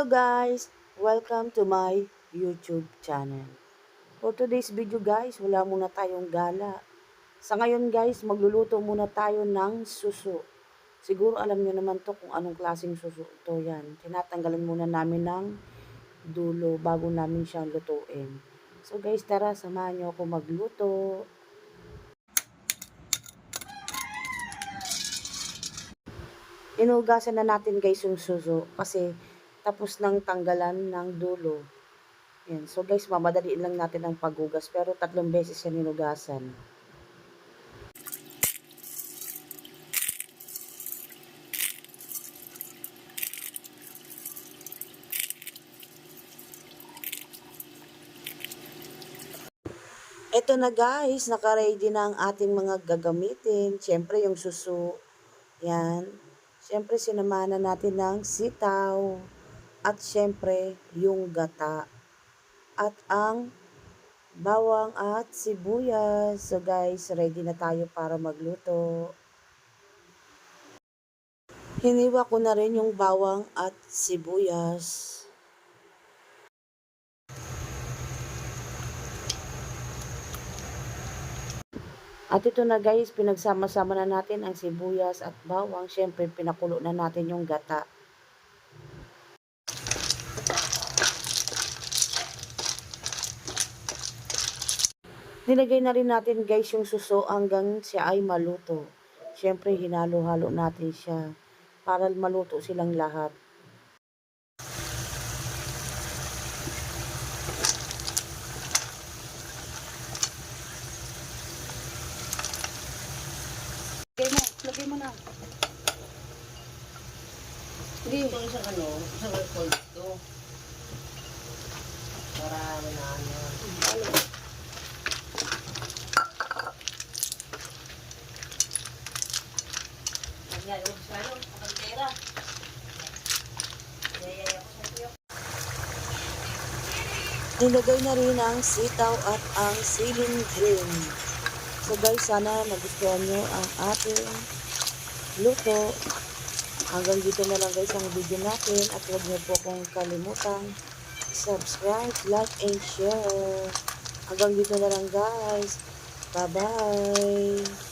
Hello guys! Welcome to my YouTube channel. For today's video guys, wala muna tayong gala. Sa ngayon guys, magluluto muna tayo ng suso. Siguro alam nyo naman to kung anong klaseng suso to yan. Tinatanggalan muna namin ng dulo bago namin siyang lutuin. So guys, tara samahan nyo ako magluto. Inugasan na natin guys yung suso kasi tapos nang tanggalan ng dulo. Yan. So guys, mamadaliin lang natin ang paghugas pero 3 beses yan hinugasan. Ito na guys, naka-ready na ang ating mga gagamitin. Siyempre yung suso. Yan. Siyempre sinamahan na natin ng sitaw. At siyempre yung gata. At ang bawang at sibuyas. So guys, ready na tayo para magluto. Hiniwa ko na rin yung bawang at sibuyas. At ito na guys, pinagsama-sama na natin ang sibuyas at bawang. Siyempre, pinakulo na natin yung gata. Nilagay na rin natin guys yung suso hanggang siya ay maluto. Siyempre, hinalo-halo natin siya para maluto silang lahat. Lagay mo na. Hindi. Ito isang cold to. Para ano. Nagyalo sa ano, pagkera. Nilagay na rin ang sitaw at ang siling green. So guys, sana nagustuhan nyo ang ating luto. Hanggang dito na lang guys ang video natin. At huwag nyo po kong kalimutan subscribe, like, and share. Hanggang dito na lang guys. Bye-bye!